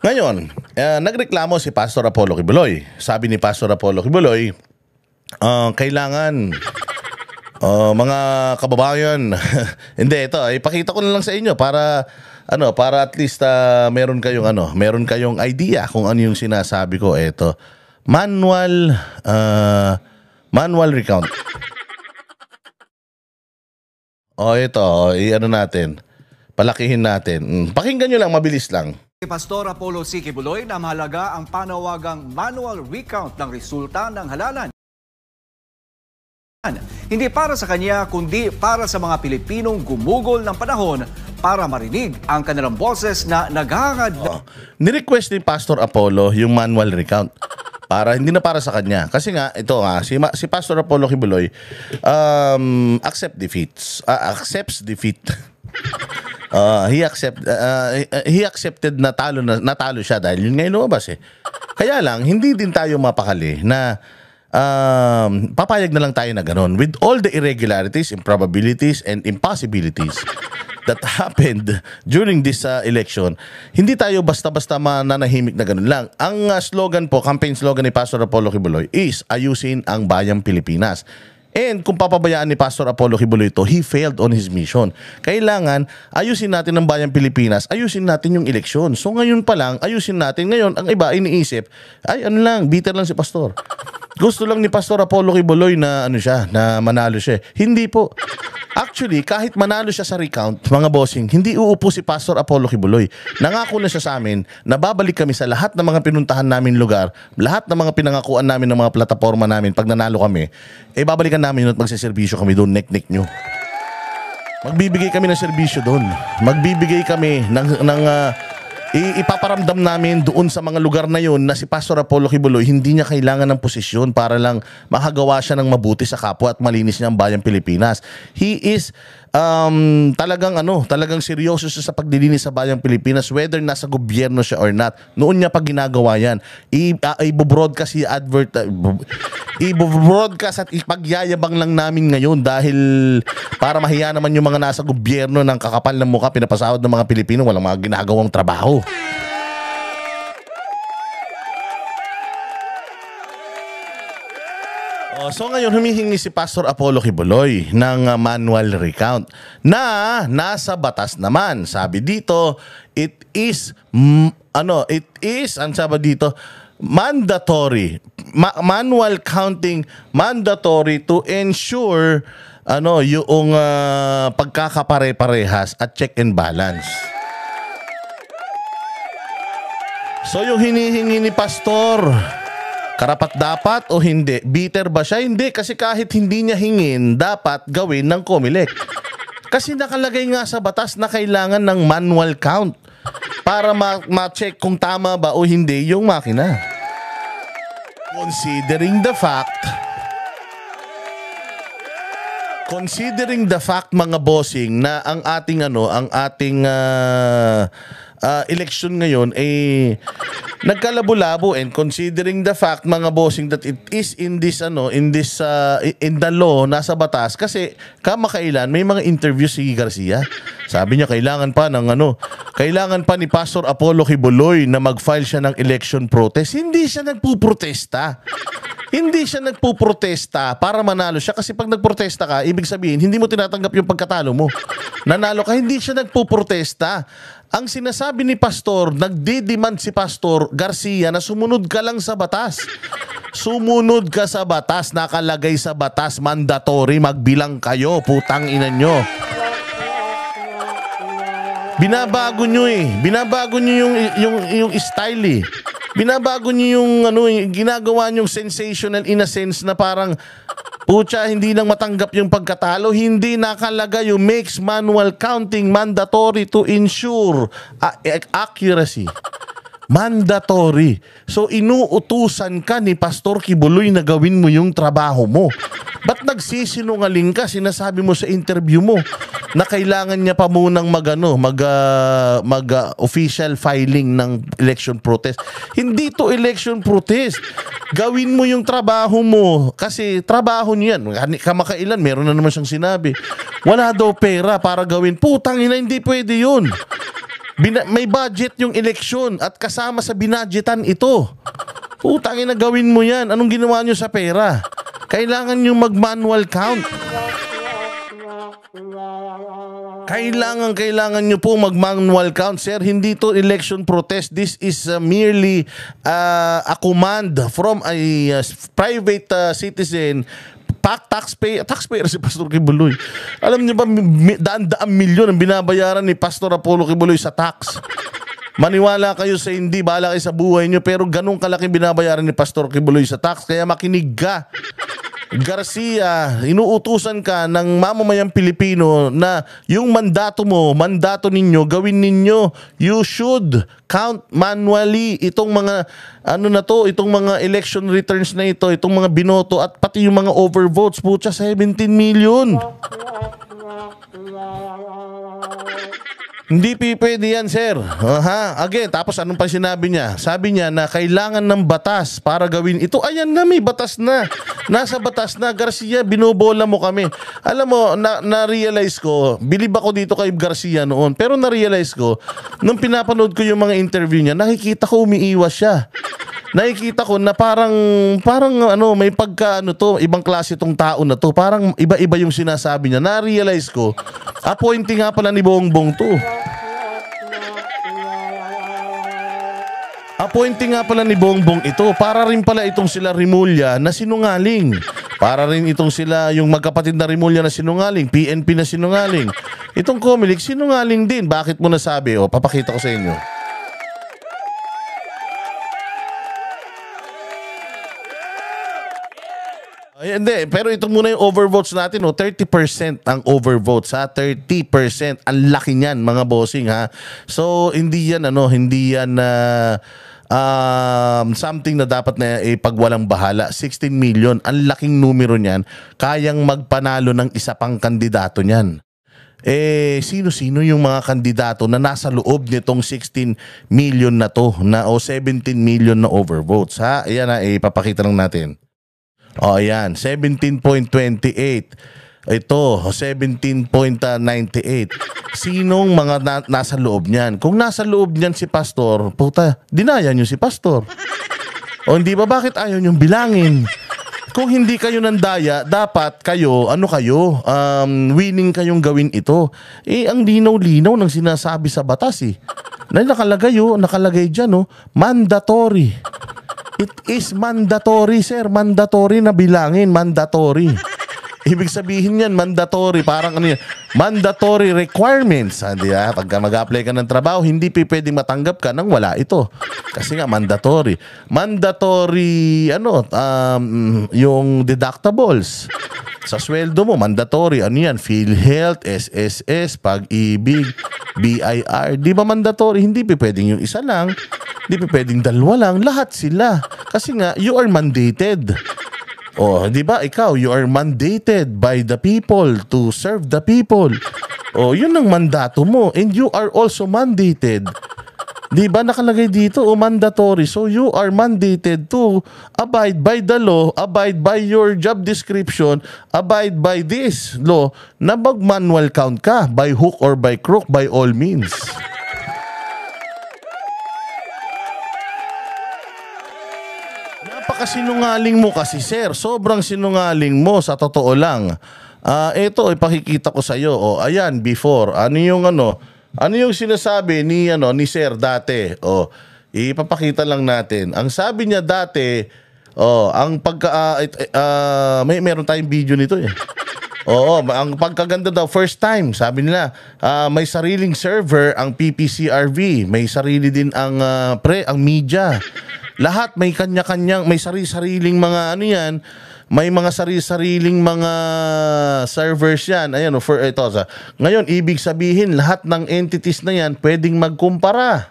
Ngayon, nagreklamo si Pastor Apollo Kibuloy. Sabi ni Pastor Apollo Kibuloy, kailangan mga kababayan, hindi ito, ipakita ko na lang sa inyo para para at least meron kayong idea kung ano yung sinasabi ko. Ito, manual recount. Ito, natin. Palakihin natin. Pakinggan nyo lang, mabilis lang. Pastor Apollo C. Kibuloy na mahalaga ang panawagang manual recount ng resulta ng halalan. Hindi para sa kanya kundi para sa mga Pilipinong gumugol ng panahon para marinig ang kanilang boses na naghahangad. Ni-request ni Pastor Apollo yung manual recount. Hindi na para sa kanya. Kasi nga, ito nga, si Pastor Apollo Kibuloy accepts defeat. He accepted na natalo siya dahil yun ngayon lumabas eh. Kaya lang, hindi din tayo mapakali na papayag na lang tayo na ganun. With all the irregularities, improbabilities, and impossibilities that happened during this election, hindi tayo basta-basta mananahimik na ganun lang. Ang campaign slogan ni Pastor Apollo Kibuloy is ayusin ang bayang Pilipinas. And kung papabayaan ni Pastor Apollo Kibuloy ito, he failed on his mission. Kailangan ayusin natin ang bayang Pilipinas, ayusin natin yung eleksyon. So ngayon pa lang, ayusin natin. Ngayon, ang iba iniisip, bitter lang si Pastor. Gusto lang ni Pastor Apollo Kibuloy na na manalo siya. Hindi po. Actually, kahit manalo siya sa recount, mga bossing, hindi uupo si Pastor Apollo Kibuloy. Nangako na siya sa amin na babalik kami sa lahat ng mga pinuntahan namin lugar, lahat ng mga pinangakuan namin ng mga plataforma namin pag nanalo kami, babalikan namin at magsiservisyo kami doon, nek-nek nyo. Magbibigay kami ng serbisyo doon. Magbibigay kami ipaparamdam namin doon sa mga lugar na yun na si Pastor Apollo Kibuloy hindi niya kailangan ng posisyon para lang makagawa siya ng mabuti sa kapwa at malinis niya ang bayang Pilipinas. He is talagang seryoso siya sa paglilinis sa bayang Pilipinas, whether nasa gobyerno siya or not. Noon niya pag ginagawa yan, i-broadcast at ipagyayabang lang namin ngayon dahil para mahiya naman yung mga nasa gobyerno ng kakapal ng mukha, pinapasahod ng mga Pilipino, walang mga ginagawang trabaho. So ngayon humihingi si Pastor Apollo Kibuloy ng manual recount na nasa batas naman. Sabi dito, it is mandatory. Manual counting mandatory to ensure yung pagkakapare-parehas at check and balance. So yung hinihingi ni Pastor, karapat dapat o hindi? Bitter ba siya? Hindi, kasi kahit hindi niya hingin, dapat gawin ng COMELEC. Kasi nakalagay nga sa batas na kailangan ng manual count para ma-check kung tama ba o hindi yung makina. Considering the fact mga bossing na ang ating election ngayon nagkalabo-labo, and considering the fact mga bossing that it is in the law, nasa batas, kasi kamakailan may mga interview si Garcia. Sabi niya kailangan pa ni Pastor Apollo Kibuloy na mag-file siya ng election protest. Hindi siya nagpuprotesta. Hindi siya nagpuprotesta para manalo siya, kasi pag nagprotesta ka, ibig sabihin hindi mo tinatanggap yung pagkatalo mo. Nanalo ka, hindi siya nagpuprotesta. Ang sinasabi ni Pastor, nagdidemand si Pastor Garcia na sumunod ka lang sa batas. Sumunod ka sa batas, nakalagay sa batas, mandatory, magbilang kayo, putang ina nyo. Binabago nyo Binabago nyo yung style Binabago nyo yung ginagawa nyo sensational in a sense na parang pucha, hindi lang matanggap yung pagkatalo. Hindi nakalagay yung makes manual counting mandatory to ensure accuracy. Mandatory. So inuutusan ka ni Pastor Kibuloy na gawin mo yung trabaho mo. Ba't nagsisinungaling ka? Sinasabi mo sa interview mo na kailangan niya pa munang official filing ng election protest. Hindi to election protest. Gawin mo yung trabaho mo. Kasi trabaho niya yan. Kamakailan, meron na naman siyang sinabi. Wala daw pera para gawin. Putang ina, hindi pwede yun. May budget yung eleksyon at kasama sa binadgetan ito. Utangin na gawin mo yan. Anong ginawa nyo sa pera? Kailangan nyo mag-manual count. Kailangan nyo po mag-manual count, sir. Hindi to election protest. This is merely a command from a private citizen. Taxpayer si Pastor Kibuloy. Alam niyo ba, daan-daang milyon ang binabayaran ni Pastor Apollo Kibuloy sa tax. Maniwala kayo sa hindi, bahala kayo sa buhay niyo, pero ganun kalaki binabayaran ni Pastor Kibuloy sa tax. Kaya makinig ka. Garcia, inuutusan ka ng mamamayang Pilipino na yung mandato mo, mandato ninyo, gawin ninyo. You should count manually itong mga itong mga election returns na ito, itong mga binoto at pati yung mga overvotes. Putya, 17 million. Hindi pwede yan, sir. Again, tapos anong pa sinabi niya? Sabi niya na kailangan ng batas para gawin ito. Ayan na, may batas na. Nasa batas na. Garcia, binobola mo kami. Alam mo, na-realize ko, bilib ako dito kay Garcia noon, pero na-realize ko, nung pinapanood ko yung mga interview niya, nakikita ko umiiwas siya. Nakikita ko na parang may pagka ibang klase tong tao na to. Parang iba-iba yung sinasabi niya. Na-realize ko, appointing nga pala ni Bongbong to. Appointing nga pala ni Bongbong ito. Para rin pala itong sila Rimulya na sinungaling. Para rin itong sila yung magkapatid na Rimulya na sinungaling. PNP na sinungaling. Itong Comelec sinungaling din. Bakit mo nasabi? Papakita ko sa inyo. Ay, hindi, pero ito muna yung overvotes natin, 30% ang overvotes, ha. 30%. Ang laki niyan, mga bossing, ha. So hindi yan something na dapat na ipagwalang bahala. 16 million, ang laking numero niyan. Kayang magpanalo ng isa pang kandidato niyan. Sino-sino yung mga kandidato na nasa loob nitong 16 million na to o 17 million na overvotes, ha. Ayan na, ipapakita lang natin. Ayan, 17.28. Ito, 17.98. Sinong mga nasa loob niyan? Kung nasa loob niyan si Pastor, puta, dinaya niyo si Pastor. O hindi ba, bakit ayaw niyong bilangin? Kung hindi kayo nandaya, dapat kayo, winning kayong gawin ito. Ang linaw-linaw ng sinasabi sa batas nakalagay dyan, mandatory. It is mandatory, sir. Mandatory na bilangin. Mandatory. Ibig sabihin yan, mandatory. Parang mandatory requirements. Pagka mag-apply ka ng trabaho, hindi pwedeng matanggap ka nang wala ito. Kasi nga, mandatory. Mandatory, yung deductibles. Sa sweldo mo, mandatory. Ano yan? PhilHealth, SSS, Pag-ibig, BIR. Di ba mandatory? Hindi pwedeng yung isa lang. Di pa pwedeng dalawa lang, lahat sila. Kasi nga, you are mandated. Di ba, ikaw, you are mandated by the people to serve the people. Yun ang mandato mo. And you are also mandated. Di ba, nakalagay dito, mandatory. So, you are mandated to abide by the law, abide by your job description, abide by this law, na mag-manual count ka, by hook or by crook, by all means. Napakasinungaling mo kasi, sir. Sobrang sinungaling mo, sa totoo lang. Ito, ipakikita ko sa iyo. Ayan, before. Ano yung sinasabi ni Sir dati? Ipapakita lang natin. Ang sabi niya dati, ang meron tayong video nito eh. Ang pagkaganda daw, first time, sabi nila, may sariling server ang PPCRV, may sarili din ang media. Lahat may kanya-kanyang, may sarili-sariling mga may mga sarili-sariling mga servers yan. Ayan, ngayon, ibig sabihin, lahat ng entities na yan pwedeng magkumpara.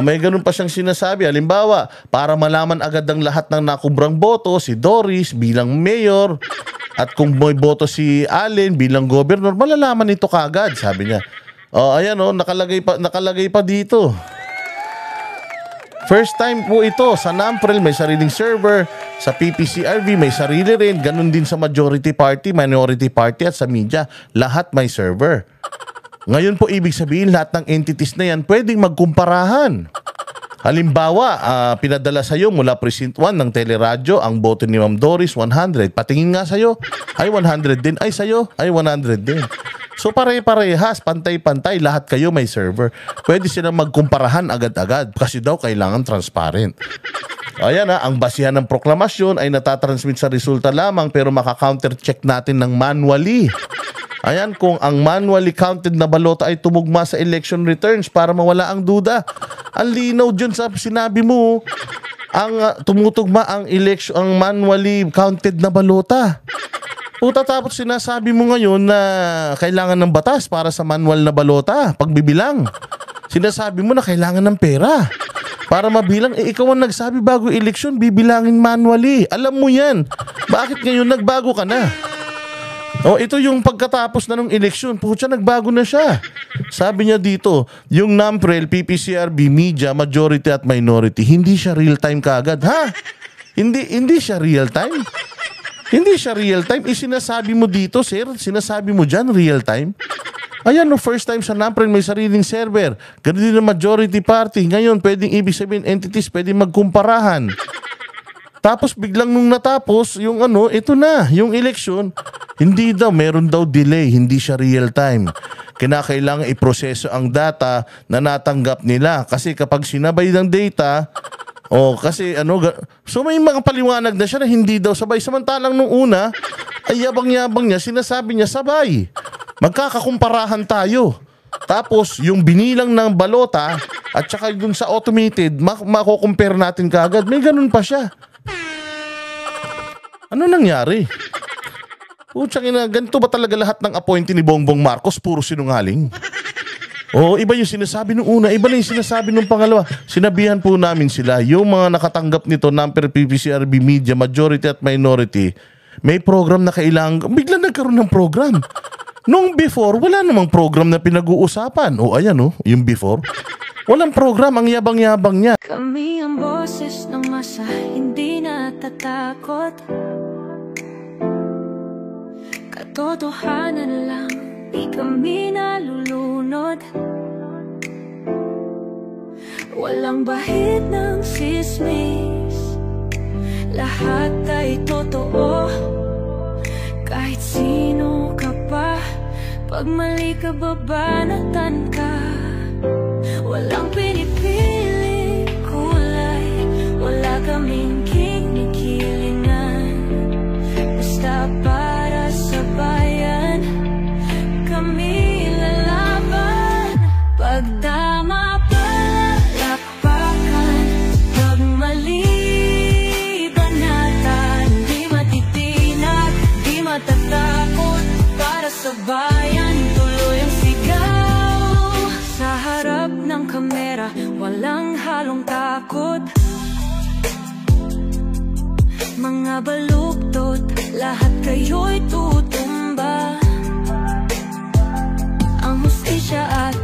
May ganun pa siyang sinasabi. Halimbawa, para malaman agad ng lahat ng nakubrang boto, si Doris bilang mayor, at kung may boto si Allen bilang governor, malalaman ito kagad, sabi niya. Ayan, nakalagay pa dito. First time po ito. Sa NAMPREL may sariling server. Sa PPCRV may sarili rin. Ganun din sa majority party, minority party at sa media. Lahat may server. Ngayon po ibig sabihin lahat ng entities na yan pwedeng magkumparahan. Halimbawa, pinadala sa'yo mula Precinct 1 ng teleradyo ang boto ni Ma'am Doris 100. Patingin nga sa'yo, ay 100 din. Ay sa'yo, ay 100 din. So pare-parehas, pantay-pantay, lahat kayo may server. Pwede silang magkumparahan agad-agad kasi daw kailangan transparent. Ayan ang basihan ng proklamasyon ay natatransmit sa resulta lamang pero maka-counter-check natin ng manually. Ayan, kung ang manually counted na balota ay tumugma sa election returns para mawala ang duda. Ang linaw dyan sa sinabi mo, ang tumutugma ang election, ang manually counted na balota. Puta, tapos sinasabi mo ngayon na kailangan ng batas para sa manual na balota, pagbibilang. Sinasabi mo na kailangan ng pera para mabilang. Ikaw ang nagsabi bago election, bibilangin manually. Alam mo yan. Bakit ngayon nagbago ka na? Ito yung pagkatapos na ng eleksyon. Pucha, nagbago na siya. Sabi niya dito, yung NAMPREL, PPCRB, media, majority at minority, hindi siya real-time kaagad. Ha? Hindi siya real-time? Hindi siya real-time? Isinasabi mo dito, sir? Sinasabi mo dyan, real-time? Ayan, first time sa NAMPREL may sariling server. Ganun din ang majority party. Ngayon, pwedeng ibig sabihin entities, pwedeng magkumparahan. Tapos biglang nung natapos, yung ito na, yung election, hindi daw, meron daw delay, hindi siya real time. Kinakailangan iproseso ang data na natanggap nila. Kasi kapag sinabay ng data, so may mga paliwanag na siya na hindi daw sabay. Samantalang nung una, ay yabang-yabang niya, sinasabi niya sabay. Magkakakumparahan tayo. Tapos, yung binilang ng balota, at saka dun sa automated, makukumpare natin kaagad. May ganun pa siya. Ano nangyari? Ganito ba talaga lahat ng appointee ni Bongbong Marcos? Puro sinungaling. Iba yung sinasabi nung una, iba na yung sinasabi nung pangalawa. Sinabihan po namin sila, yung mga nakatanggap nito, NAMPREL, PPCRB, media, majority at minority, may program na kailangan, bigla nagkaroon ng program. Nung before, wala namang program na pinag-uusapan. Yung before. Walang program, ang yabang-yabang niya. Kami ang boses ng masa, hindi natatakot. Katotohanan lang, di kami nalulunod. Walang bahid ng sismis, lahat ay totoo. Kahit sino ka pa, pag mali ka babanatan ka. Walang pinipiling kulay, wala kaming kinikilingan. Basta para sa bayan, kami lalaban. Pagdama palakpakan, pag mali banatan. Di matitinag, di matatakot, para sa bayan tuloy ang sigaw. Sa harap ng kamera, walang halong takot. Mga baluktot, lahat kayo'y tutumba. Ang hustisya at